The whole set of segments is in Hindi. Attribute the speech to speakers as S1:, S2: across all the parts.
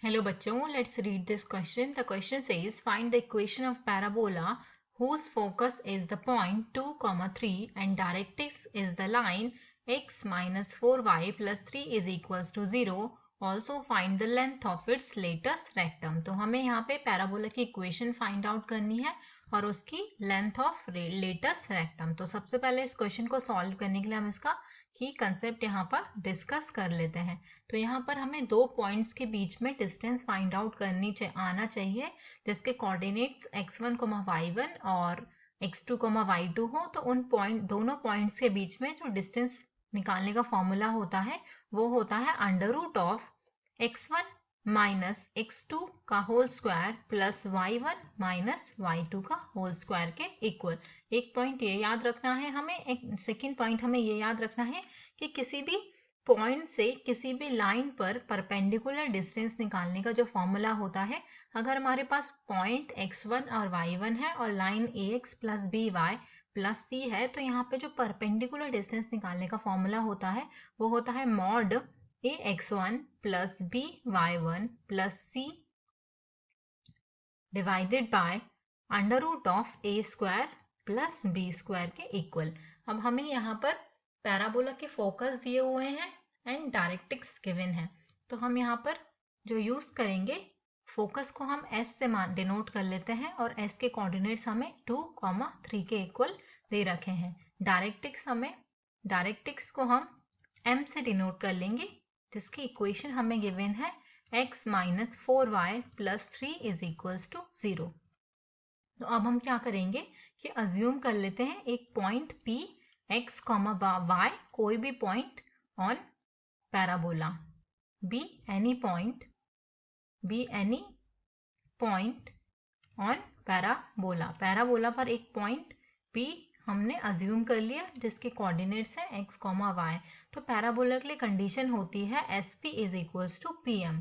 S1: Hello बच्चों, let's read this question. The question says find the equation of parabola whose focus is the point 2, 3 and directrix is the line x minus 4y plus 3 is equals to 0. Also find the length of its latus rectum. तो हमें यहाँ पे पैराबोला की इक्वेशन फाइंड आउट करनी है और उसकी लेंथ ऑफ लेटस रेक्टम। तो सबसे पहले इस क्वेश्चन को सॉल्व करने के लिए हम इसका की कंसेप्ट यहाँ पर डिस्कस कर लेते हैं। तो यहाँ पर हमें दो पॉइंट्स के बीच में डिस्टेंस फाइंड आउट आना चाहिए जिसके कोऑर्डिनेट्स x1, y1 और x2, y2 हो। तो उन दोनों पॉइंट्स के बीच में जो डिस्टेंस निकालने का फॉर्मूला होता है वो होता है under root of x1 minus x2 का whole square plus y1 minus y2 का होल स्क्वायर के इक्वल। एक पॉइंट ये याद रखना है हमें, एक सेकेंड पॉइंट हमें ये याद रखना है कि किसी भी पॉइंट से किसी भी लाइन पर परपेंडिकुलर डिस्टेंस निकालने का जो फॉर्मूला होता है, अगर हमारे पास पॉइंट x1 और y1 है और line ax plus by plus c है, तो यहाँ पे जो परपेंडिकुलर डिस्टेंस निकालने का फॉर्मूला होता है वो होता है mod ax1 plus by1 plus c divided by under root of a square plus b square के इक्वल। अब हमें यहाँ पर पैराबोला के फोकस दिए हुए हैं एंड डायरेक्ट्रिक्स गिवन है, तो हम यहाँ पर जो यूज करेंगे फोकस को हम s से डिनोट कर लेते हैं और s के कोऑर्डिनेट्स हमें 2, 3 के इक्वल दे रखे हैं। डायरेक्ट्रिक्स को हम m से डिनोट कर लेंगे जिसकी इक्वेशन हमें गिवन है x minus 4y plus 3 is equals to 0। तो अब हम क्या करेंगे कि अज्यूम कर लेते हैं एक पॉइंट P x, y कोई भी point on parabola, be any point on parabola पर एक पॉइंट P हमने अज्यूम कर लिया जिसके कोऑर्डिनेट्स है x, y। तो पैराबोला के लिए कंडीशन होती है SP is equals to PM।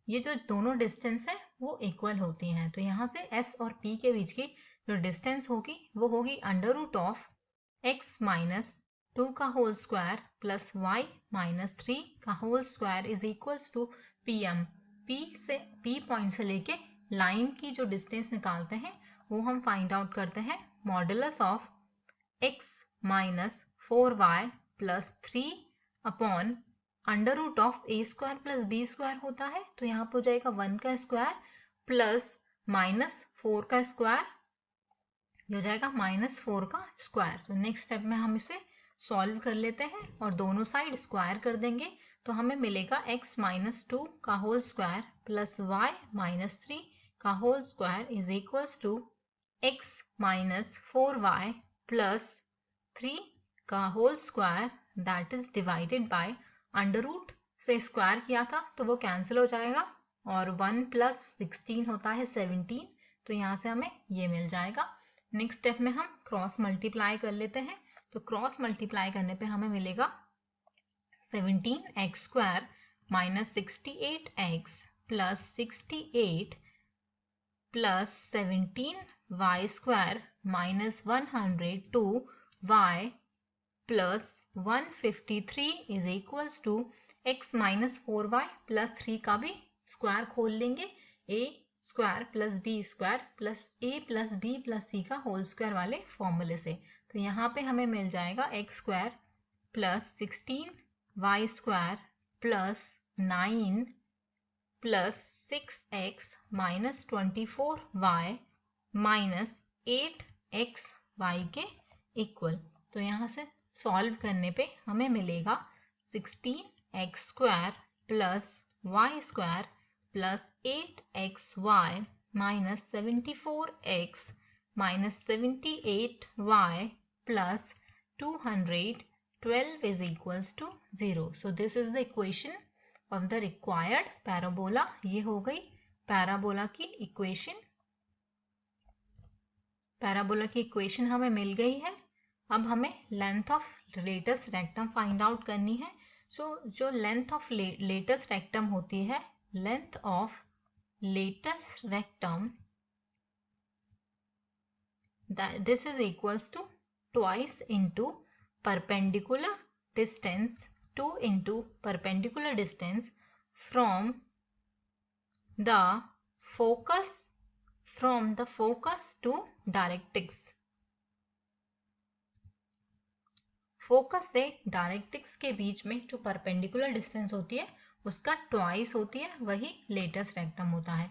S1: ये जो दोनों डिस्टेंस है वो इक्वल होती हैं, तो यहाँ से s और p के बीच की जो डिस्टेंस होगी वो होगी under root of x minus 2 का whole square plus y minus 3 का whole square is equals to pm। p point से लेके लाइन की जो डिस्टेंस निकालते हैं वो हम फाइंड आउट करते हैं modulus of x minus 4y plus 3 upon under root of a square plus b square होता है, तो यहाँ पर हो जाएगा 1 का स्क्वायर प्लस माइनस 4 का स्क्वायर, ये हो जाएगा माइनस 4 का स्क्वायर। तो नेक्स्ट स्टेप में हम इसे सॉल्व कर लेते हैं और दोनों साइड स्क्वायर कर देंगे, तो हमें मिलेगा x माइनस 2 का whole square plus y minus 3 का whole square is equals to x minus 4y plus 3 का whole square that is divided by under root से स्क्वायर किया था तो वो कैंसिल हो जाएगा और 1 प्लस 16 होता है 17, तो यहाँ से हमें ये मिल जाएगा। नेक्स्ट स्टेप में हम क्रॉस मल्टीप्लाई कर लेते हैं, तो क्रॉस मल्टीप्लाई करने पे हमें मिलेगा 17x square minus 68x plus 68 plus 17y square minus 102y plus 153 is equals to x minus 4y plus 3 का भी स्क्वायर खोल लेंगे, a square plus b square plus a plus b plus c का होल स्क्वायर वाले फॉर्मूले से। तो यहाँ पे हमें मिल जाएगा x square plus 16y square plus 9 plus 6x minus 24y minus 8xy के इक्वल। तो यहाँ से सॉल्व करने पे हमें मिलेगा 16x square plus y square plus 8xy minus 74x minus 78y plus 212 is equals to 0. So this is the equation of the required parabola. ये हो गई पैराबोला की इक्वेशन। पैराबोला की इक्वेशन हमें मिल गई है। अब हमें length of latus rectum find out करनी है। जो लेंथ ऑफ लेटस रेक्टम होती है, length of latus rectum this is equals to twice into perpendicular distance 2 into perpendicular distance from the focus from the focus to directrix. Focus से डायरेक्ट्रिक्स के बीच में जो परपेंडिकुलर डिस्टेंस होती है उसका ट्वाइस होती है, वही लेटस रेक्टम होता है।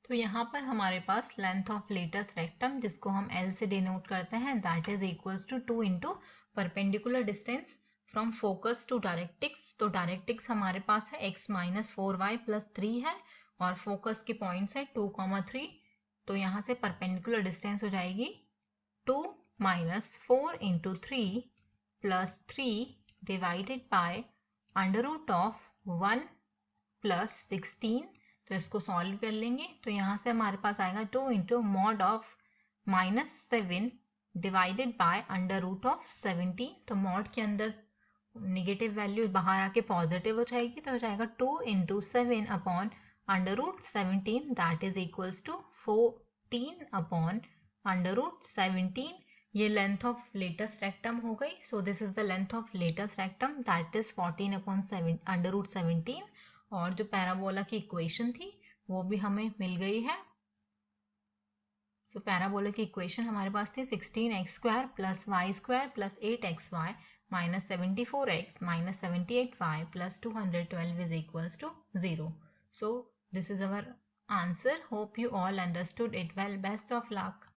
S1: तो यहाँ पर हमारे पास लेंथ ऑफ लेटस रेक्टम, जिसको हम L से डिनोट करते हैं, that is equals to 2 into perpendicular distance from focus to directrix. तो डायरेक्ट्रिक्स हमारे पास है x माइनस 4y प्लस 3 है और फोकस के पॉइंट्स है 2,3। तो यहाँ से परपेंडिकुलर डिस्टेंस हो जाएगी 2 minus 4 into 3 plus 3 divided by under root of 1 plus 16। तो इसको सॉल्व कर लेंगे तो यहाँ से हमारे पास आएगा 2 into mod of -7 divided by under root of 17। तो मॉड के अंदर नेगेटिव वैल्यू बाहर आके पॉजिटिव हो जाएगी, तो हो जाएगा 2 into 7 upon under root 17, that is equals to 14 upon under root 17। ये लेंथ ऑफ लेटस रेक्टम हो गई। So this is the length of latus rectum, that is 14 upon under root 17। और जो पैराबोला की इक्वेशन थी वो भी हमें मिल गई है। सो पैराबोला की इक्वेशन हमारे पास थी 16x² plus y square plus 8xy minus 74x minus 78y plus 212 is equals to 0। So this is our answer. Hope you all understood it well. Best of luck.